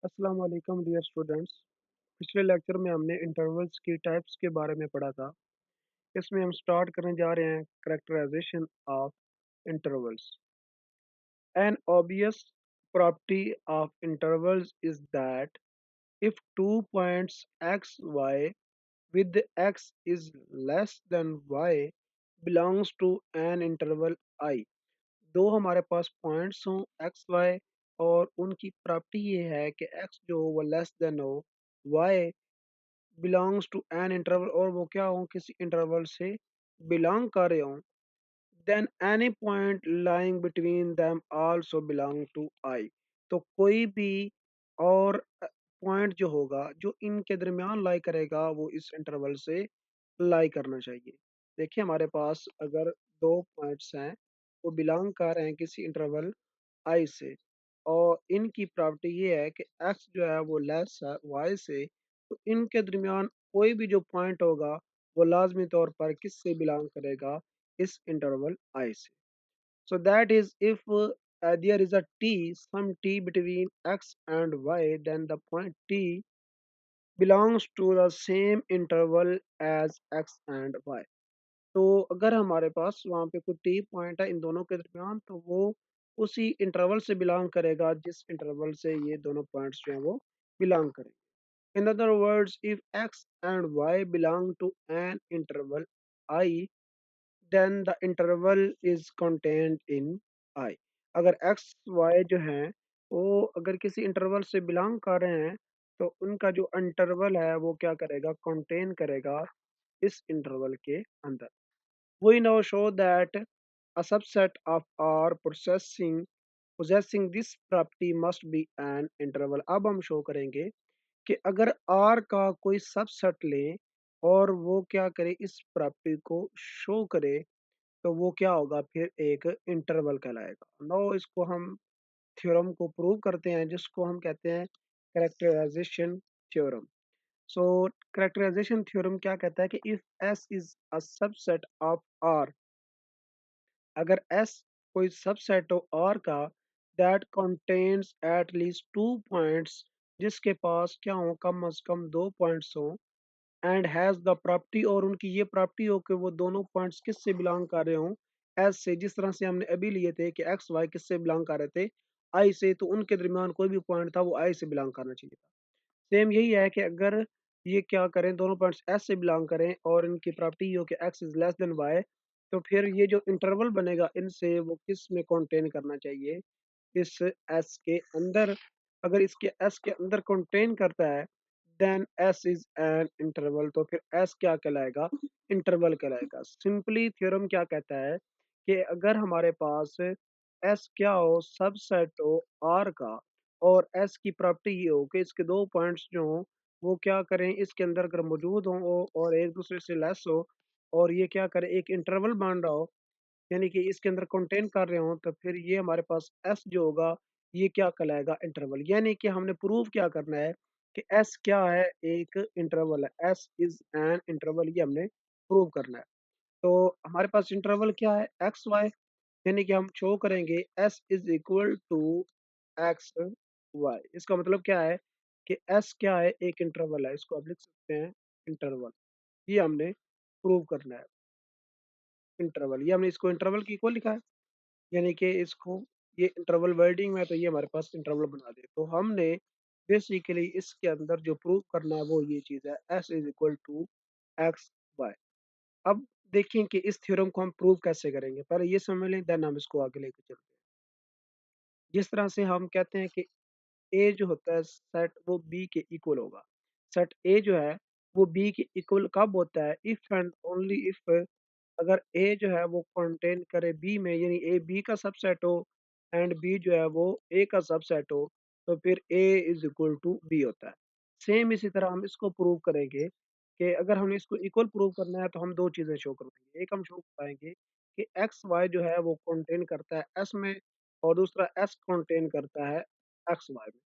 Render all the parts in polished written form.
अस्सलाम वालेकुम dear students. पिछले लेक्चर में हमने इंटरवल्स की टाइप्स के बारे में पढ़ा था। इसमें हम स्टार्ट करने जा रहे हैं characterisation of intervals. An obvious property of intervals is that if 2 points x y with x is less than y belongs to an interval I। दो हमारे पास पॉइंट्स हों एक्स वाई और उनकी प्रॉपर्टी ये है कि एक्स जो हो वो लेस देन हो Y belongs to an interval और वो क्या हो किसी इंटरवल से बिलोंग कर रहे हों, then any point lying between them also belong to I. तो कोई भी और पॉइंट जो होगा जो इनके दरमियान लाई करेगा वो इस इंटरवल से लाई करना चाहिए। देखिए हमारे पास अगर दो पॉइंट्स हैं वो बिलोंग कर रहे हैं किसी इंटरवल आई से और इनकी प्रॉपर्टी ये है कि एक्स जो है वो लेस है वाई से, तो इनके दरमियान कोई भी जो पॉइंट होगा वो लाजमी तौर पर किससे बिलोंग करेगा, इस इंटरवल आई से। So that is if there is a t some t between x and y then the point t belongs to the same interval as x and y। तो अगर हमारे पास वहाँ पे कोई टी पॉइंट है इन दोनों के दरमियान तो वो उसी इंटरवल से बिलोंग करेगा जिस इंटरवल से ये दोनों पॉइंट्स जो हैं वो बिलोंग करेंगे। In other words if X and Y belong to an interval I then the interval is contained in I. अगर एक्स वाई जो हैं वो अगर किसी इंटरवल से बिलोंग कर रहे हैं तो उनका जो इंटरवल है वो क्या करेगा, कंटेन करेगा इस इंटरवल के अंदर। We now show that a subset of R possessing this property must be an interval। अब हम शो करेंगे कि अगर R का कोई सबसेट लें और वो क्या करे इस प्रॉपर्टी को शो करे तो वो क्या होगा, फिर एक इंटरवल कहलाएगा। नाउ इसको हम थ्योरम को प्रूव करते हैं जिसको हम कहते हैं कैरेक्टराइजेशन थ्योरम। सो कैरेक्टराइजेशन थ्योरम क्या कहता है कि if S is a subset of R, अगर S कोई सबसेट हो R का that contains at least two points, जिसके पास क्या हो कम अज कम दो पॉइंट्स हो, एंड हैज द प्रॉपर्टी और उनकी ये प्रॉपर्टी हो कि वो दोनों पॉइंट्स किससे बिलोंग कर रहे हों, एस से, जिस तरह से हमने अभी लिए थे कि एक्स वाई किससे बिलोंग कर रहे थे, आई से, तो उनके दरमियान कोई भी पॉइंट था वो आई से बिलोंग करना चाहिए था। सेम यही है कि अगर ये क्या करें दोनों पॉइंट्स एस से बिलोंग करें और इनकी प्रॉपर्टी हो कि X is less than Y, तो फिर ये जो इंटरवल बनेगा इनसे वो किस में कंटेन करना चाहिए, इस एस के अंदर। अगर इसके एस के अंदर कंटेन करता है then S is an interval, तो फिर एस क्या कहलाएगा, इंटरवल कहलाएगा। सिंपली थ्योरम क्या कहता है कि अगर हमारे पास एस क्या हो सबसेट हो आर का और एस की प्रॉपर्टी ये हो कि इसके दो पॉइंट्स जो हो वो क्या करें इसके अंदर अगर मौजूद हो और एक दूसरे से लेस हो और ये क्या करे एक इंटरवल बन रहा हो, यानी कि इसके अंदर कंटेन कर रहे हो, तो फिर ये हमारे पास एस जो होगा ये क्या कहलाएगा, इंटरवल। यानी कि हमने प्रूव क्या करना है कि एस क्या है, एक इंटरवल है, एस इज एन इंटरवल, ये हमने प्रूव करना है। तो हमारे पास इंटरवल क्या है, एक्स वाई, यानी कि हम शो करेंगे S is equal to X Y. इसका मतलब क्या है कि एस क्या है, एक इंटरवल है, इसको आप लिख सकते हैं इंटरवल। ये हमने प्रूव करना है इंटरवल, ये हमने इसको इंटरवल की इक्वल लिखा है, यानी कि इसको ये इंटरवल वर्डिंग में है, तो ये हमारे पास इंटरवल बना दे। तो हमने बेसिकली इसके अंदर जो प्रूव करना है वो ये चीज़ है, S is equal to X Y. अब देखें कि इस थ्योरम को हम प्रूव कैसे करेंगे, पहले ये समझ लें देन हम इसको आगे लेके चलते हैं। जिस तरह से हम कहते हैं कि ए जो होता है सेट वो बी के इक्वल होगा। सेट ए जो है वो बी के इक्वल कब होता है, इफ एंड ओनली इफ अगर ए जो है वो कंटेन करे बी में, यानी ए बी का सबसेट हो एंड बी जो है वो ए का सबसेट हो, तो फिर ए इज इक्वल टू बी होता है। सेम इसी तरह हम इसको प्रूव करेंगे कि अगर हमें इसको इक्वल प्रूव करना है तो हम दो चीज़ें शो करेंगे। एक हम शो पाएंगे कि एक्स वाई जो है वो कंटेन करता है एस में और दूसरा एस कंटेन करता है एक्स वाई में।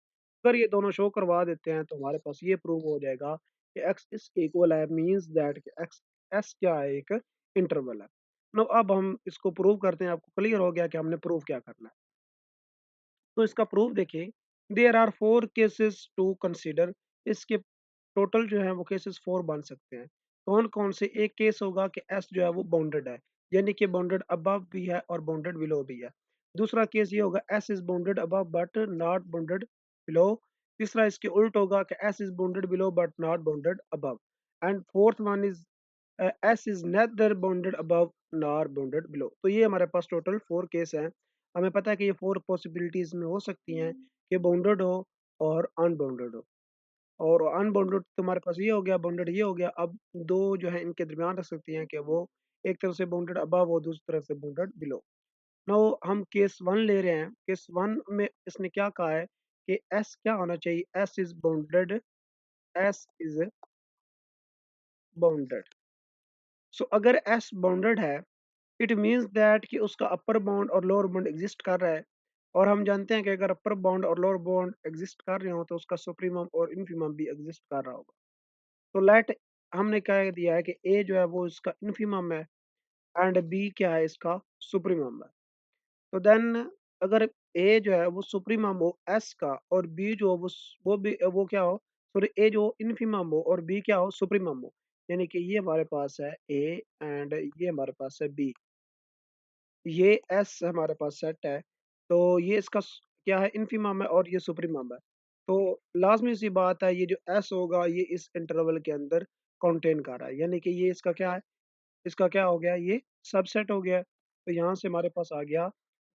अगर ये दोनों शो करवा देते हैं तो हमारे पास ये प्रूव हो जाएगा कि एक्स इस इक्वल है, मींस दैट कि एक्स एस क्या है, एक इंटरवल है। नो अब हम इसको प्रूव करते हैं, आपको क्लियर हो गया कि हमने प्रूव क्या करना है। तो इसका प्रूफ देखिए, there are 4 cases to consider. इसके टोटल जो है वो केसेस 4 बन सकते हैं। कौन-कौन से? एक केस होगा कि एस जो है वो बाउंडेड है, यानी कि बाउंडेड अबव भी है और बाउंडेड बिलो भी है। दूसरा केस ये होगा S is bounded above but not bounded below. तीसरा इसके उल्ट होगा कि S is bounded below but not bounded above. And fourth one is S is neither bounded above nor bounded below. तो ये हमारे पास टोटल 4 केस हैं। हमें पता है कि ये 4 पॉसिबिलिटीज़ में हो सकती हैं कि बाउंडेड हो और अनबाउंडेड हो। और अनबाउंडेड तुम्हारे पास ये हो गया, बाउंडेड ये हो गया। अब 2 जो है इनके दरमियान रख सकती हैं कि वो एक तरफ से बाउंडेड अबव हो, दूसरी तरफ से बाउंडेड बिलो। नाउ हम केस 1 ले रहे हैं। केस 1 में इसने क्या कहा है कि एस क्या होना चाहिए? S is bounded, S is bounded. So अगर एस बाउंडेड है, इट मीन्स दैट कि उसका अपर बाउंड और लोअर बाउंड एग्जिस्ट कर रहा है। और हम जानते हैं कि अगर अपर बाउंड और लोअर बाउंड एग्जिस्ट कर रहे हो तो उसका सुप्रीमम और इन्फीमम भी एग्जिस्ट कर रहा होगा। तो लेट हमने कह दिया है कि ए जो है वो इसका इन्फीमम है एंड बी क्या है? इसका सुप्रीमम है। तो देन अगर ए जो है वो सुप्रीमम हो एस का और बी जो हो वो भी वो क्या हो? सॉरी, ए जो इन्फीमम हो और बी क्या हो? सुप्रीमम हो। यानी कि ये हमारे पास है ए एंड ये हमारे पास है बी। ये एस हमारे पास सेट है। तो ये इसका क्या है? इन्फीमम है और ये सुप्रीमम है। तो लाजमी सी बात है, ये जो एस होगा ये इस इंटरवल के अंदर कंटेन कर रहा है, यानी कि ये इसका क्या है? इसका क्या हो गया? ये सबसेट हो गया। तो यहाँ से हमारे पास आ गया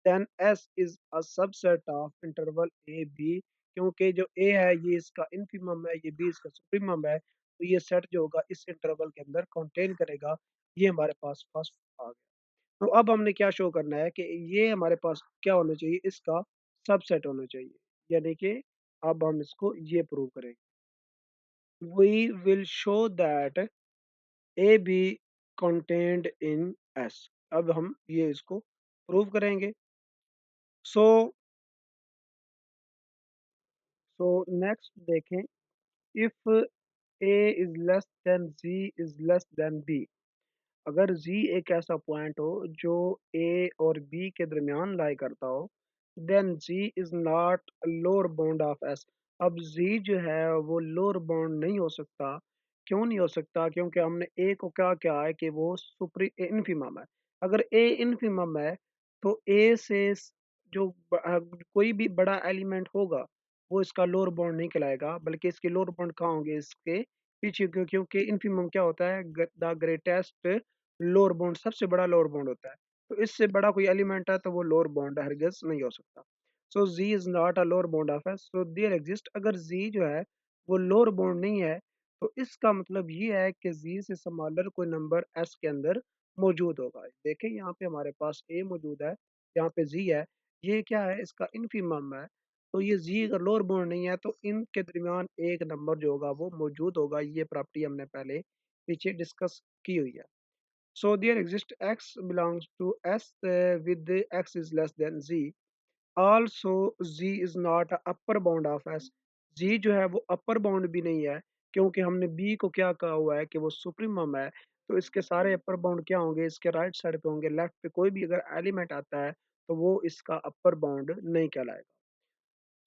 then S is a subset of interval A B. क्योंकि जो ए है ये इसका इन्फीमम है, ये बी इसका सुप्रीमम है, तो ये सेट जो होगा इस इंटरवल के अंदर कंटेन करेगा। ये हमारे पास फर्स्ट आ गया। तो अब हमने क्या शो करना है कि ये हमारे पास क्या होना चाहिए? इसका सबसेट होना चाहिए। यानी कि अब हम इसको ये प्रूव करेंगे। We will show that A B contained in S। अब हम ये इसको प्रूव करेंगे। सो सो नेक्स्ट देखें, if A is less than Z is less than B. अगर z एक ऐसा पॉइंट हो जो a और b के दरमियान लाई करता हो, then z is not lower bound of s। अब z जो है वो लोअर बाउंड नहीं हो सकता। क्यों नहीं हो सकता? क्योंकि हमने a को क्या किया है कि वो सुप्री इन्फीमम है। अगर a इन्फीमम है तो a से कोई भी बड़ा एलिमेंट होगा वो इसका लोअर बाउंड नहीं कहलाएगा, बल्कि इसके लोअर बाउंड कहाँ होंगे? इसके पीछे। क्योंकि इन्फीमम क्या होता है? द ग्रेटेस्ट लोअर बाउंड, सबसे बड़ा लोअर बाउंड होता है। तो इससे बड़ा कोई एलिमेंट है तो वो लोअर बाउंड हरगिज़ नहीं हो सकता। So G is not a lower bound of S, so there exist. अगर जी जो है वो लोअर बाउंड नहीं है तो इसका मतलब ये है कि जी से स्मॉलर कोई नंबर एस के अंदर मौजूद होगा। देखें यहाँ पे हमारे पास ए मौजूद है, यहाँ पे जी है, ये क्या है? इसका इन्फीमम है। तो ये जी अगर लोअर बाउंड नहीं है तो इनके दरमियान एक नंबर जो होगा वो मौजूद होगा। ये प्रॉपर्टी हमने पहले पीछे डिस्कस की हुई है। So there exists x belongs to S with the x is less than z. Also z is not a upper bound of S. z जो है वो अपर बाउंड भी नहीं है, क्योंकि हमने b को क्या कहा हुआ है कि वो सुप्रीमम है। तो इसके सारे अपर बाउंड क्या होंगे? इसके राइट साइड पे होंगे। लेफ्ट पे कोई भी अगर एलिमेंट आता है तो वो इसका अपर बाउंड नहीं कहलाएगा।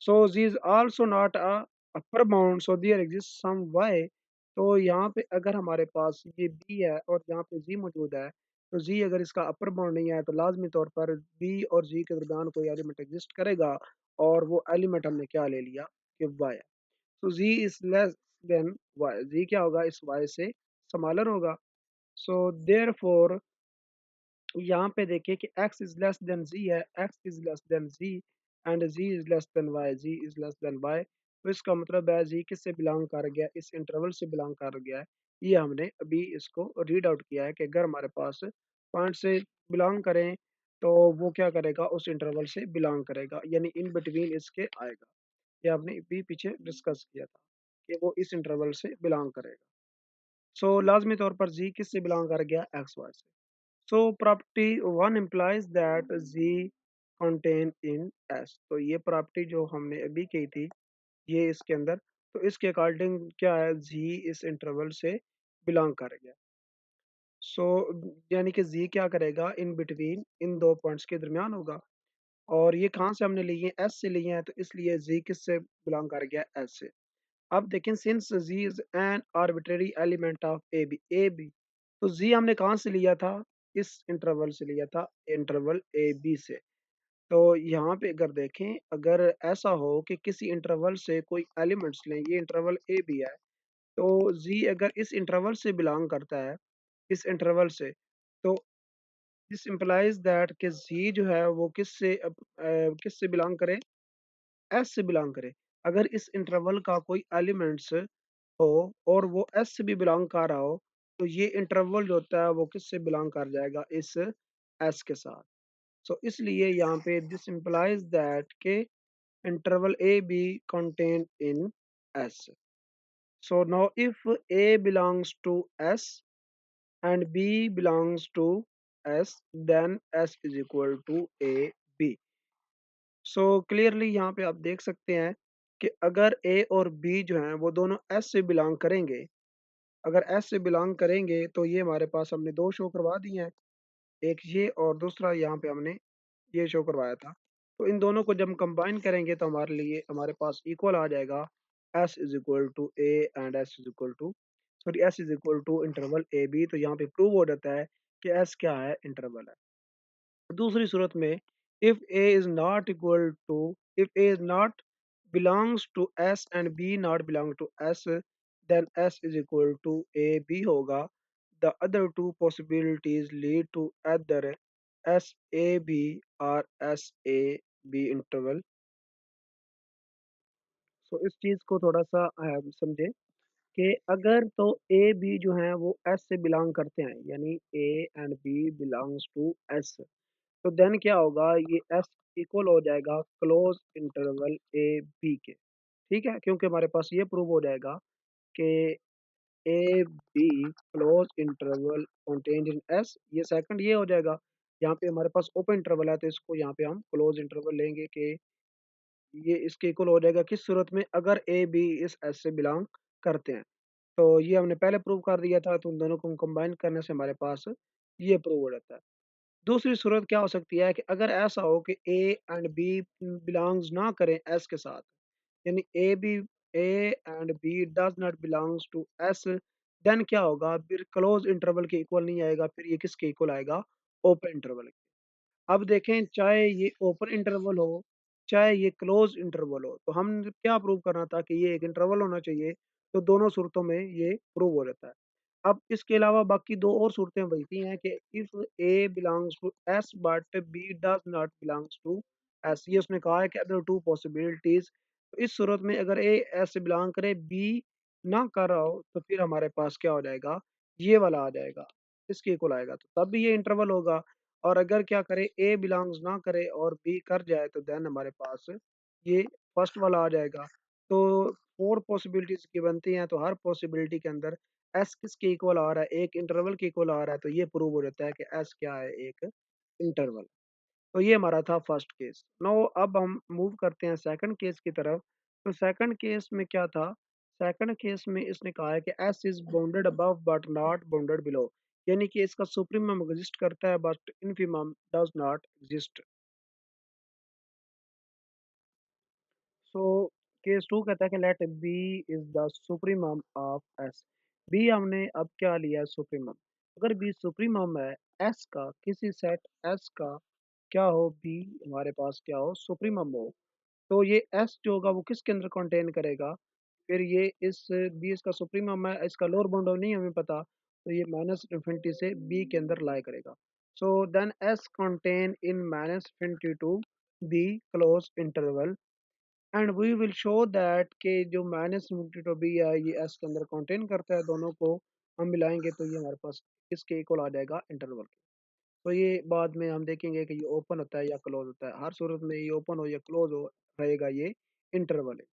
So Z is also not a upper bound, so there exists some y। तो यहाँ पे अगर हमारे पास ये b है और यहाँ पे z मौजूद है, तो z अगर इसका अपर बाउंड नहीं है तो लाजमी तौर पर b और z के दरमियान कोई एलिमेंट एग्जिस्ट करेगा। और वो एलिमेंट हमने क्या ले लिया कि y है। तो z is less then y, z क्या होगा? इस y से स्मॉलर होगा। सो देयरफॉर यहाँ पे देखिए कि x is less then z है, x is less then z and z is less then y, z is less then y। तो इसका मतलब है z किससे बिलोंग कर गया? इस इंटरवल से बिलोंग कर गया है। ये हमने अभी इसको रीड आउट किया है कि अगर हमारे पास पॉइंट से बिलोंग करें तो वो क्या करेगा? उस इंटरवल से बिलोंग करेगा, यानी इन बिटवीन इसके आएगा। ये आपने भी पीछे डिस्कस किया था कि वो इस इंटरवल से बिलोंग करेगा। सो लाजमी तौर पर z किससे बिलोंग कर गया? एक्स वाई से। So property one implies that Z contain in S। तो ये प्रॉपर्टी जो हमने अभी की थी ये इसके अंदर, तो इसके अकॉर्डिंग क्या है? Z इस इंटरवल से बिलोंग करेगा। सो यानी कि Z क्या करेगा? इन बिटवीन इन दो पॉइंट्स के दरमियान होगा। और ये कहाँ से हमने लिए हैं, एस से लिए हैं, तो इसलिए जी किससे बिलोंग कर गया, एस से। अब देखें, since Z is an arbitrary element of A B, तो जी हमने कहाँ से लिया था, इस इंटरवल से लिया था, इंटरवल ए बी से। तो यहाँ पे अगर देखें, अगर ऐसा हो कि किसी इंटरवल से कोई एलिमेंट्स लें, ये इंटरवल ए बी है, तो जी अगर इस इंटरवल से बिलोंग करता है, इस इंटरवल से, तो दिस इम्प्लाइज दैट कि जी जो है वो किससे बिलोंग करे, एस से बिलोंग करे। अगर इस इंटरवल का कोई एलिमेंट्स हो और वो एस से भी बिलोंग कर रहा हो, तो ये इंटरवल जो होता है वो किससे बिलोंग कर जाएगा, इस एस के साथ। सो इसलिए यहाँ पे दिस इम्प्लाइज दैट के interval A be contained in S. So now if A belongs to S and B belongs to S, then S is equal to A B. So clearly यहाँ पे आप देख सकते हैं कि अगर A और B जो हैं वो दोनों S से बिलोंग करेंगे, अगर S से बिलोंग करेंगे तो ये हमारे पास हमने दो शो करवा दिए हैं, एक ये और दूसरा यहाँ पे हमने ये शो करवाया था। तो इन दोनों को जब हम कंबाइन करेंगे तो हमारे लिए हमारे पास इक्वल आ जाएगा, S is equal to A and S is equal to, sorry, S is equal to interval A B. तो यहाँ पे प्रूव हो जाता है कि एस क्या है, इंटरवल है। दूसरी सूरत में, if A is not equal to, if A is not belongs to S and B not belong to S, then S is equal to A B होगा। The other two possibilities lead to other S A B और S A B interval. So इस चीज को थोड़ा सा समझे कि अगर तो ए बी जो है वो एस से बिलोंग करते हैं, यानी A and B belongs to S, तो देन क्या होगा, ये एस इक्वल हो जाएगा क्लोज इंटरवल ए बी के। ठीक है, क्योंकि हमारे पास ये प्रूव हो जाएगा कि A B close interval contained in S, ये सेकंड ये हो जाएगा। यहाँ पे हमारे पास ओपन इंटरवल है, तो इसको यहाँ पे हम क्लोज इंटरवल लेंगे कि ये इसके इक्वल हो जाएगा किस सूरत में, अगर ए बी इस एस से बिलोंग करते हैं। तो ये हमने पहले प्रूव कर दिया था, तो उन दोनों को कंबाइन करने से हमारे पास ये प्रूव हो जाता है। दूसरी सूरत क्या हो सकती है कि अगर ऐसा हो कि ए एंड बी बिलोंग्स ना करें एस के साथ, यानी A and B does not belongs to S, then क्या होगा, फिर क्लोज इंटरवल के इक्वल नहीं आएगा, फिर ये किसके इक्वल आएगा, ओपन इंटरवल। अब देखें, चाहे ये ओपन इंटरवल हो, चाहे ये क्लोज इंटरवल हो, तो हम क्या प्रूव करना था कि ये एक इंटरवल होना चाहिए, तो दोनों सूरतों में ये प्रूव हो जाता है। अब इसके अलावा बाकी दो और सूरतें बनती हैं कि if A belongs to S but B does not belongs to S, ये उसने कहा है कि अदर टू पॉसिबिलिटीज। तो इस सूरत में अगर ए एस से बिलोंग करे, बी ना कर रहा हो, तो फिर हमारे पास क्या हो जाएगा, ये वाला आ जाएगा, इसके इक्वल आएगा, तो तब भी ये इंटरवल होगा। और अगर क्या करे, ए बिलोंग्स ना करे और बी कर जाए, तो देन हमारे पास ये फर्स्ट वाला आ जाएगा। तो फोर पॉसिबिलिटीज की बनती हैं, तो हर पॉसिबिलिटी के अंदर एस किसके इक्वल आ रहा है, एक इंटरवल के इक्वल आ रहा है, तो ये प्रूव हो जाता है कि एस क्या है, एक इंटरवल। तो ये हमारा था फर्स्ट केस। नाउ अब हम मूव करते हैं सेकंड केस की तरफ। तो सेकंड केस में क्या था, सेकंड केस में इसने कहा है कि S is bounded above but not bounded below, यानी कि इसका सुप्रीमम एग्जिस्ट करता है but infimum does not exist. So case two कहता है कि let B is the supremum of S. B हमने अब क्या लिया, सुप्रीमम। अगर बी सुप्रीमम है एस का, किसी सेट एस का, क्या हो, बी हमारे पास क्या हो, सुप्रीमम हो, तो ये एस जो होगा वो किसके अंदर कंटेन करेगा, फिर ये इस बी इसका सुप्रीमम है, इसका लोअर बाउंड नहीं हमें पता, तो ये माइनस इन्फिनिटी से बी के अंदर लाई करेगा। So then S contain in minus infinity to B close interval, and we will show that के जो माइनस इन्फिनिटी टू बी है ये एस के अंदर कंटेन करता है, दोनों को हम मिलाएंगे तो ये हमारे पास इसके इक्वल आ जाएगा, इंटरवल। तो ये बाद में हम देखेंगे कि ये ओपन होता है या क्लोज होता है, हर सूरत में ये ओपन हो या क्लोज हो रहेगा, ये इंटरवल है।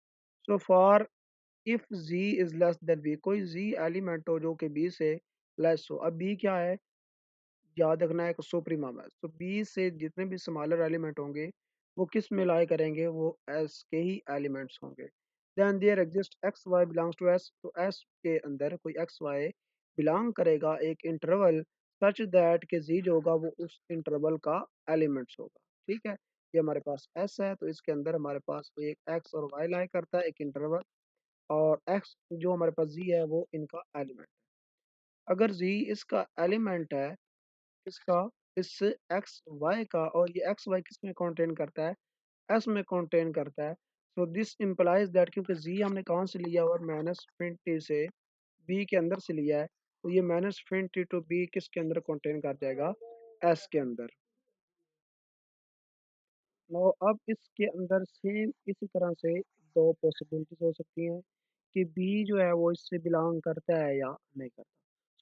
So for if z is less then b, कोई z एलिमेंट हो जो कि b से लेस हो। अब b क्या है, याद रखना है, सुप्रीमम है, तो b से जितने भी स्मॉलर एलिमेंट होंगे वो किस में लाई करेंगे, वो s के ही एलिमेंट्स होंगे। Then there exist X Y belongs to s, तो s के अंदर कोई एक्स वाई बिलोंग करेगा एक इंटरवल सच दैट के z जो होगा वो उस इंटरवल का एलिमेंट्स होगा। ठीक है, ये हमारे पास एस है, तो इसके अंदर हमारे पास एक एक्स और वाई लाई करता है, एक इंटरवल, और एक्स जो हमारे पास जी है वो इनका एलिमेंट। अगर जी इसका एलिमेंट है, इसका, इस एक्स वाई का, और ये एक्स वाई किस में कंटेन करता है, एस में कंटेन करता है। सो दिस इम्प्लाइज दैट, क्योंकि जी हमने कहाँ से लिया हुआ, -20 से बी के अंदर से लिया है, तो ये -20 टू बी किसके अंदर कंटेन कर जाएगा, एस के अंदर। नो अब इसके अंदर सेम इसी तरह से दो पॉसिबिलिटीज हो सकती हैं कि बी जो है वो इससे बिलोंग करता है या नहीं करता।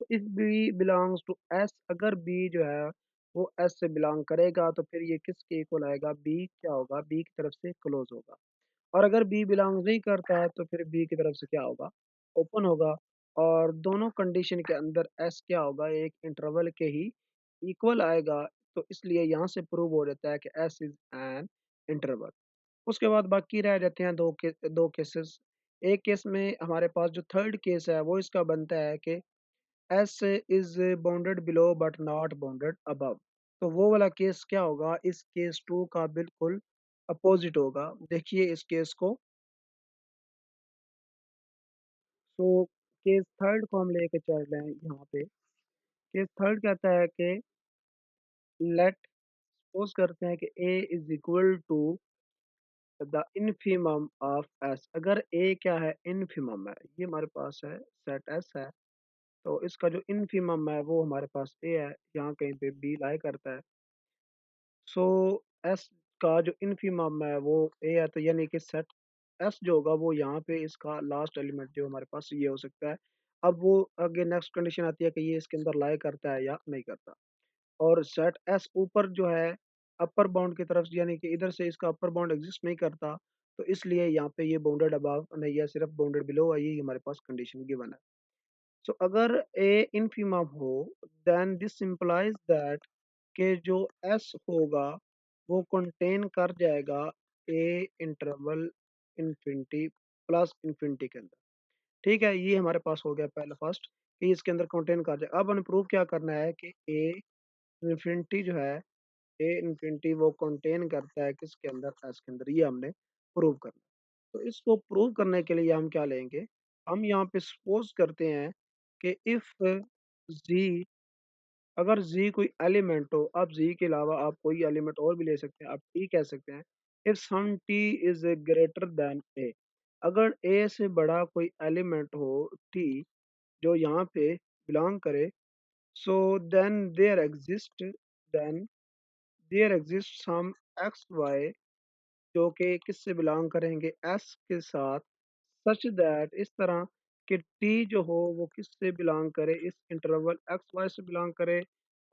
So if B belongs to S, अगर बी जो है वो एस से बिलोंग करेगा तो फिर ये किसके इक्वल आएगा, बी क्या होगा, बी की तरफ से क्लोज होगा। और अगर बी बिलोंग नहीं करता है तो फिर बी की तरफ से क्या होगा, ओपन होगा। और दोनों कंडीशन के अंदर एस क्या होगा, एक इंटरवल के ही इक्वल आएगा। तो इसलिए यहाँ से प्रूव हो जाता है कि एस इज एन इंटरवल। उसके बाद बाकी रह जाते हैं दो केसेस। एक केस में हमारे पास जो थर्ड केस है वो इसका बनता है कि S is bounded below but not bounded above. तो वो वाला केस क्या होगा, इस केस टू का बिल्कुल अपोजिट होगा। देखिए इस केस को। तो केस थर्ड को हम लेके चल रहे हैं यहाँ पे। केस थर्ड कहता है कि लेट सपोज करते हैं कि A is equal to the infimum of S. अगर ए क्या है, इनफिमम है, ये हमारे पास है सेट एस है, तो इसका जो इनफिमम है वो हमारे पास ए है, यहाँ कहीं पे बी लाई करता है। सो एस का जो इनफिमम है वो ए है, तो यानी कि सेट एस जो होगा वो यहाँ पे इसका लास्ट एलिमेंट जो हमारे पास ये हो सकता है। अब वो आगे नेक्स्ट कंडीशन आती है कि ये इसके अंदर लाई करता है या नहीं करता। और सेट एस ऊपर जो है अपर बाउंड की तरफ, यानी कि इधर से इसका अपर बाउंड एग्जिस्ट नहीं करता, तो इसलिए यहाँ पे ये बाउंडेड अबव नहीं है, सिर्फ बाउंडेड बिलो है, ये हमारे पास कंडीशन गिवन है। सो अगर ए इनफिमम हो, देन दिस इम्प्लाइज दैट के जो एस होगा वो कंटेन कर जाएगा ए इंटरवल इन्फिनिटी प्लस इन्फिनिटी के अंदर। ठीक है, ये हमारे पास हो गया पहला फर्स्ट, कि इसके अंदर कंटेन कर जाएगा। अब हमें प्रूव क्या करना है कि ए इन्फिनिटी जो है, ए इन्फिनिटी वो कंटेन करता है किसके अंदर, एस के अंदर। ये हमने प्रूव करना। तो इसको प्रूव करने के लिए हम क्या लेंगे, हम यहाँ पे सपोज करते हैं कि इफ जी, अगर जी कोई एलिमेंट हो, आप जी के अलावा आप कोई एलिमेंट और भी ले सकते हैं, आप टी कह सकते हैं। If some T is greater than A, अगर ए से बड़ा कोई एलिमेंट हो टी जो यहाँ पे बिलोंग करे, so then there exist some X Y जो कि किससे बिलोंग करेंगे, एस के साथ, सच दैट इस तरह कि टी जो हो वो किससे बिलोंग करे, इस इंटरवल एक्स वाई से बिलोंग करे,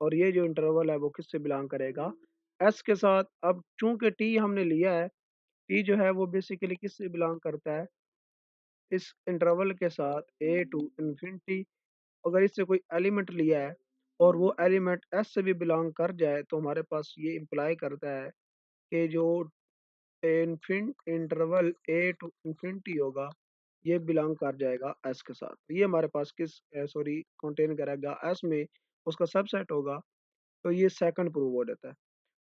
और ये जो इंटरवल है वो किससे बिलोंग करेगा, एस के साथ। अब चूंकि टी हमने लिया है, टी जो है वो बेसिकली किससे बिलोंग करता है, इस इंटरवल के साथ ए टू इन्फिनिटी। अगर इससे कोई एलिमेंट लिया है और वो एलिमेंट एस से भी बिलोंग कर जाए, तो हमारे पास ये इम्प्लाई करता है कि जो इंटरवल ए टू इंफिनिटी होगा ये बिलोंग कर जाएगा एस के साथ। तो ये हमारे पास किस सॉरी कंटेन करेगा एस में, उसका सबसेट होगा। तो ये सेकंड प्रूव हो जाता है।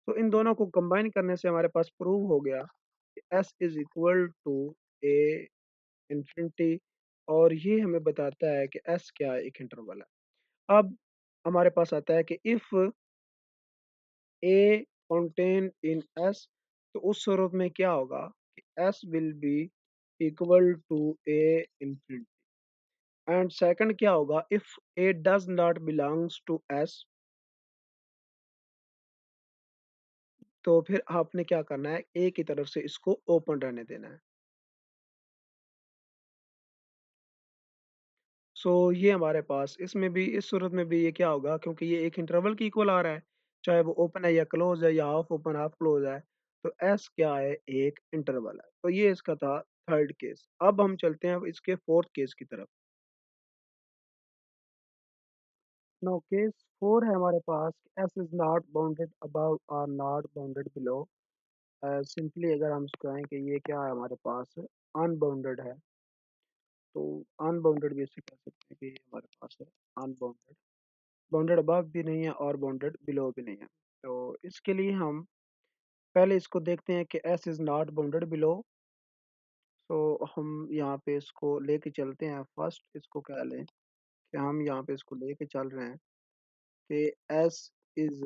तो इन दोनों को कंबाइन करने से हमारे पास प्रूव हो गया कि S is equal to A infinity, और ये हमें बताता है कि एस क्या है, एक इंटरवल है। अब हमारे पास आता है कि if A contain in S, तो उस सूरत में क्या होगा कि S will be equal to A infinity। And second क्या होगा, if A does not belongs to S, तो फिर आपने क्या करना है, A की तरफ से इसको ओपन रहने देना है। सो ये हमारे पास इसमें भी, इस सूरत में भी ये क्या होगा, क्योंकि ये एक इंटरवल की इक्वल आ रहा है, चाहे वो ओपन है या क्लोज है या हाफ ओपन हाफ क्लोज है, तो एस क्या है, एक इंटरवल है। तो ये इसका था थर्ड केस। अब हम चलते हैं अब इसके फोर्थ केस की तरफ। नो केस फोर है हमारे पास, S is not bounded above और नॉट बाउंडेड बिलो। सिंपली अगर हम इसको कहें कि ये क्या है हमारे पास, अनबाउंडेड है, तो अनबाउंडेड भी इसे कह सकते हैं कि ये हमारे पास है अनबाउंडेड। बाउंडेड अबव भी नहीं है और बाउंडेड बिलो भी नहीं है। तो इसके लिए हम पहले इसको देखते हैं कि S is not bounded below. तो हम यहाँ पे इसको लेके चलते हैं। फर्स्ट इसको कह लें कि हम यहाँ पे इसको लेके चल रहे हैं कि S is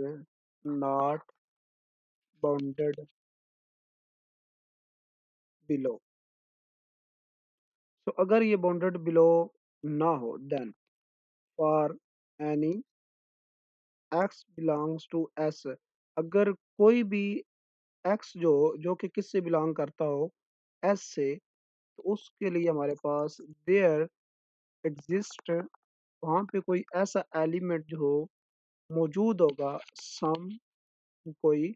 not bounded below. तो अगर ये बाउंडेड बिलो ना हो, then for any X belongs to S, अगर कोई भी एक्स जो जो कि किससे बिलोंग करता हो, एस से, तो उसके लिए हमारे पास देयर एग्जिस्ट, वहाँ पे कोई ऐसा एलिमेंट जो हो मौजूद होगा, सम कोई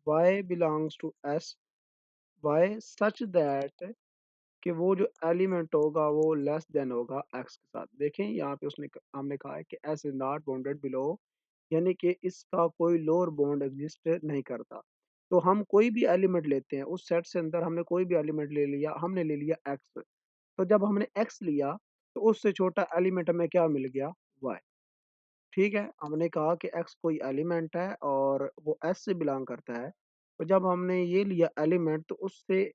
y belongs to s, y such that कि वो जो एलिमेंट होगा वो लेस देन होगा x के साथ। देखें यहाँ पे हमने कहा है कि s is not bounded below, यानी कि इसका कोई लोअर बाउंड एग्जिस्ट नहीं करता। तो हम कोई भी एलिमेंट लेते हैं, उस सेट से अंदर हमने कोई भी एलिमेंट ले लिया, हमने ले लिया x। तो जब हमने x लिया तो उससे छोटा एलिमेंट हमें क्या मिल गया, y। ठीक है, हमने कहा कि x कोई एलिमेंट है और वो s से बिलोंग करता है। तो जब हमने ये लिया एलिमेंट तो उससे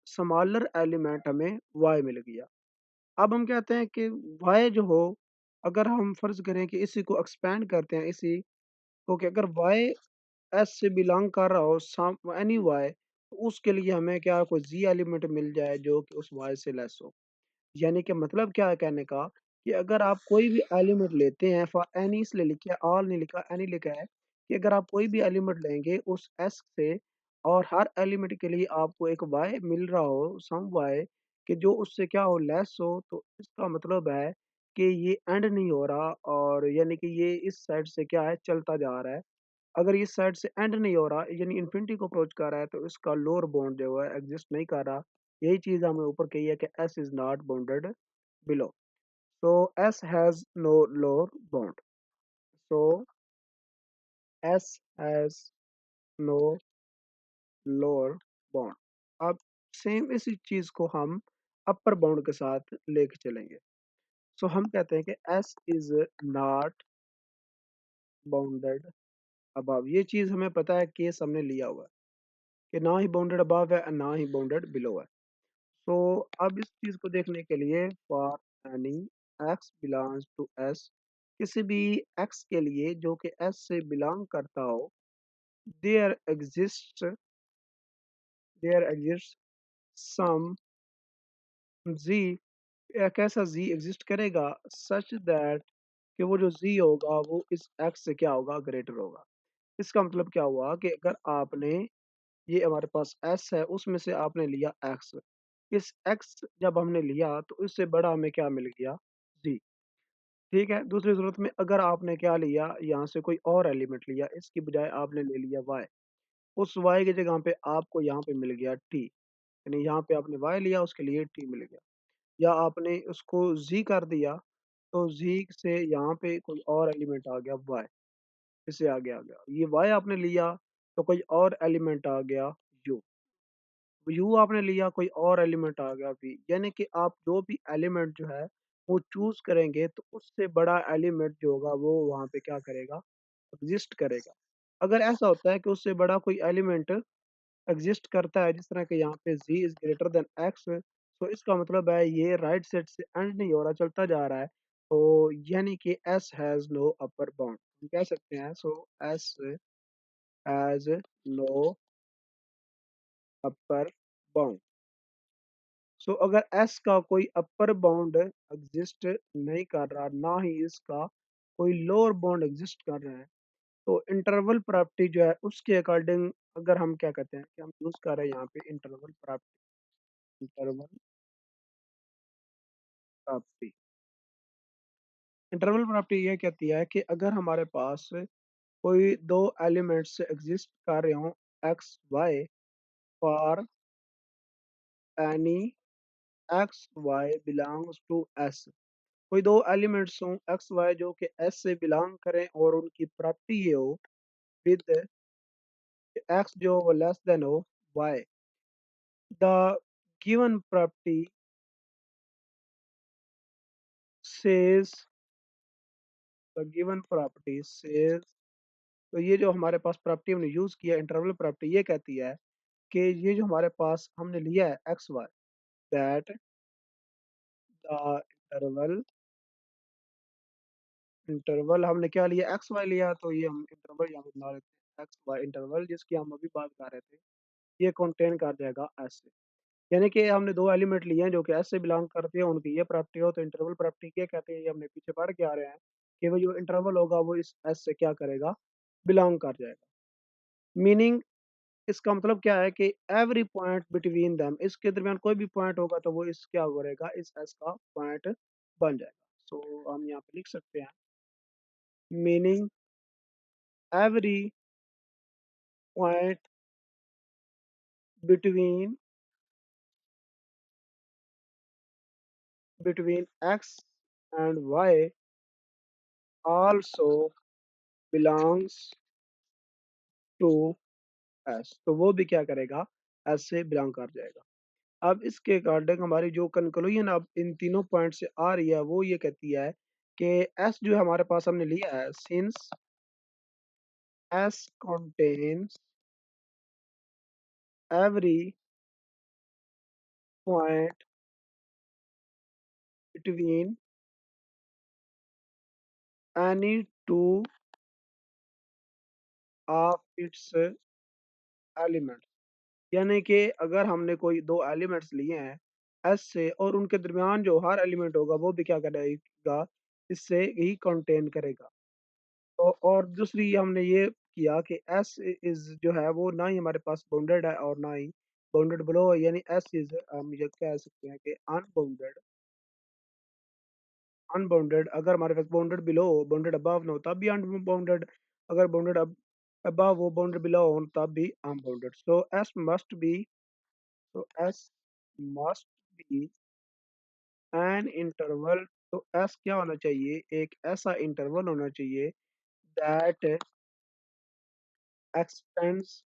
स्मॉलर एलिमेंट हमें y मिल गया। अब हम कहते हैं कि y जो हो, अगर हम फर्ज करें कि इसी को एक्सपेंड करते हैं, इसी को कि अगर y s से बिलोंग कर रहा हो, सम एनी y, तो उसके लिए हमें क्या कोई z एलिमेंट मिल जाए जो कि उस y से लेस हो। यानी कि मतलब क्या है कहने का, कि अगर आप कोई भी एलिमेंट लेते हैं, फॉर एनी इसलिए लिखा है, ऑल नहीं लिखा, एनी लिखा है, कि अगर आप कोई भी एलिमेंट लेंगे उस एस से, और हर एलिमेंट के लिए आपको एक वाई मिल रहा हो, सम वाई, कि जो उससे क्या हो, लेस हो, तो इसका मतलब है कि ये एंड नहीं हो रहा, और यानी कि ये इस साइड से क्या है, चलता जा रहा है। अगर इस साइड से एंड नहीं हो रहा, यानी इन्फिनिटी को अप्रोच कर रहा है, तो इसका लोअर बाउंड जो है एग्जिस्ट नहीं कर रहा। यही चीज हमें ऊपर कही है कि S is not bounded below. So S has no lower bound. So S has no lower bound. अब सेम इसी चीज को हम अपर बाउंड के साथ लेके चलेंगे। सो हम कहते हैं कि S is not bounded above। ये चीज हमें पता है, केस हमने लिया हुआ है कि ना ही बाउंडेड अबव है ना ही बाउंडेड बिलो है। सो अब इस चीज को देखने के लिए, for any x belongs to s, किसी भी x के लिए जो कि s से बिलोंग करता हो, there exist there exist some z, एक ऐसा z एग्जिस्ट करेगा सच दैट कि वो जो z होगा वो इस x से क्या होगा, ग्रेटर होगा। इसका मतलब क्या हुआ कि अगर आपने, ये हमारे पास s है, उसमें से आपने लिया x, इस x जब हमने लिया तो इससे बड़ा हमें क्या मिल गया, z। ठीक है, दूसरी सूरत में अगर आपने क्या लिया, यहाँ से कोई और एलिमेंट लिया, इसकी बजाय आपने ले लिया y, उस y की जगह पे आपको यहाँ पे मिल गया t, यानी यहाँ पे आपने y लिया, उसके लिए t मिल गया। या आपने उसको z कर दिया, तो z से यहाँ पे कोई और एलिमेंट आ गया y, इससे आगे आ गया। ये y आपने लिया तो कोई और एलिमेंट आ गया u, यू आपने लिया कोई और एलिमेंट आ गया वी। यानी कि आप जो भी एलिमेंट जो है वो चूज करेंगे तो उससे बड़ा एलिमेंट जो होगा वो वहाँ पे क्या करेगा, एग्जिस्ट करेगा। अगर ऐसा होता है कि उससे बड़ा कोई एलिमेंट एग्जिस्ट करता है, जिस तरह के यहाँ पे z is greater then x, तो इसका मतलब है ये राइट सेट से एंड नहीं हो रहा, चलता जा रहा है। तो यानी कि s has no upper bound, हम कह सकते हैं। So s has no upper bound. So अगर एस का कोई अपर बाउंड एग्जिस्ट नहीं कर रहा, ना ही इसका कोई लोअर बाउंड एग्जिस्ट कर रहा है, तो इंटरवल प्रॉपर्टी जो है उसके अकॉर्डिंग, अगर हम क्या कहते हैं कि हम यूज कर रहे हैं यहाँ पे interval property. Interval property interval property ये कहती है कि अगर हमारे पास कोई दो एलिमेंट्स एग्जिस्ट कर रहे हो, X Y, for any X Y belongs to S, कोई दो एलिमेंट्स हों एक्स वाई जो कि एस से बिलोंग करें, और उनकी प्रॉपर्टी ये हो विद एक्स जो वो लेस देन हो Y, the given property says the given property says तो ये जो हमारे पास प्रॉपर्टी हमने यूज़ किया इंटरवल प्रॉपर्टी ये कहती है कि ये जो हमारे पास हमने लिया है X Y that the interval interval हमने क्या लिया एक्स वाई लिया तो ये हम इंटरवल यहाँ पे बना लेते हैं एक्स वाई इंटरवल जिसकी हम अभी बात कर रहे थे ये कंटेन कर जाएगा एस से। यानी कि हमने दो एलिमेंट लिए हैं जो कि एस से बिलोंग करते हैं उनकी ये प्रॉपर्टी हो तो इंटरवल प्रॉपर्टी क्या कहते हैं ये हमने पीछे पढ़ के आ रहे हैं कि वो जो इंटरवल होगा वो इस एस से क्या करेगा बिलोंग कर जाएगा। मीनिंग इसका मतलब क्या है कि एवरी पॉइंट बिटवीन देम इसके दरमियान कोई भी पॉइंट होगा तो वो इस क्या करेगा इस एस का पॉइंट बन जाएगा। सो हम यहाँ पे लिख सकते हैं meaning every point between x and y also belongs to s तो वो भी क्या करेगा s से बिलोंग कर जाएगा। अब इसके अकॉर्डिंग हमारी जो कंक्लूजन अब इन तीनों पॉइंट से आ रही है वो ये कहती है कि s जो है हमारे पास हमने लिया है since s contains every point between any two of its elements यानी कि अगर हमने कोई दो एलिमेंट्स लिए हैं एस से और उनके दरमियान जो हर एलिमेंट होगा वो भी क्या करेगा इससे ही कंटेन करेगा। तो और दूसरी हमने ये किया कि एस इज जो है वो ना ही हमारे पास बाउंडेड है और ना ही बाउंडेड बिलो है यानी एस इज हम ये कह सकते हैं कि अनबाउंडेड अनबाउंडेड अगर हमारे पास बाउंडेड बिलो हो बाउंडेड अबव ना हो तब भी अनबाउंडेड अगर बाउंडेड अबव हो बाउंडेड बिलो हो तब भी unbounded so S must be तो S must be an interval तो एस क्या होना चाहिए एक ऐसा इंटरवल होना चाहिए that extends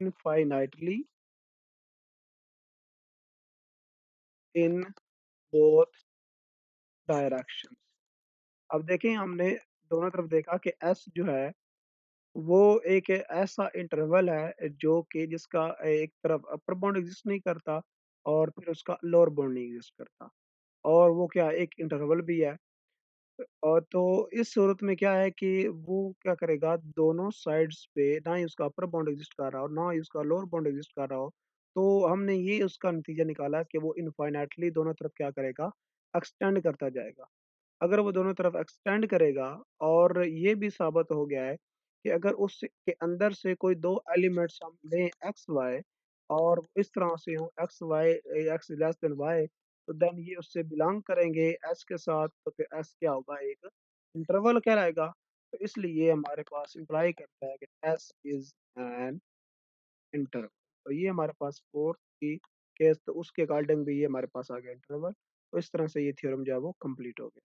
infinitely in both directions. अब देखें हमने दोनों तरफ देखा कि एस जो है वो एक ऐसा इंटरवल है जो कि जिसका एक तरफ अपर बाउंड एग्जिस्ट नहीं करता और फिर उसका लोअर बाउंड नहीं एग्जिस्ट करता और वो क्या एक इंटरवल भी है। और तो इस सूरत में क्या है कि वो क्या करेगा दोनों साइड्स पे ना ही उसका अपर बाउंड एग्जिस्ट कर रहा हो ना ही उसका लोअर बाउंड एग्जिस्ट कर रहा हो। तो हमने ये उसका नतीजा निकाला कि वो इनफाइनाइटली दोनों तरफ क्या करेगा एक्सटेंड करता जाएगा। अगर वो दोनों तरफ एक्सटेंड करेगा और ये भी साबित हो गया है कि अगर उसके अंदर से कोई दो एलिमेंट्स हम लें एक्स वाई और इस तरह से हो X Y X less than Y तो देन ये उससे बिलोंग करेंगे एस के साथ तो फिर एस क्या होगा एक इंटरवल कहलाएगा। तो इसलिए हमारे पास इम्प्लाई करता है कि एस इज एन इंटरवल। तो ये हमारे पास फोर्थ की केस तो उसके अकॉर्डिंग भी ये हमारे पास आ गया इंटरवल। तो इस तरह से ये थ्योरम जो है वो कंप्लीट हो गया।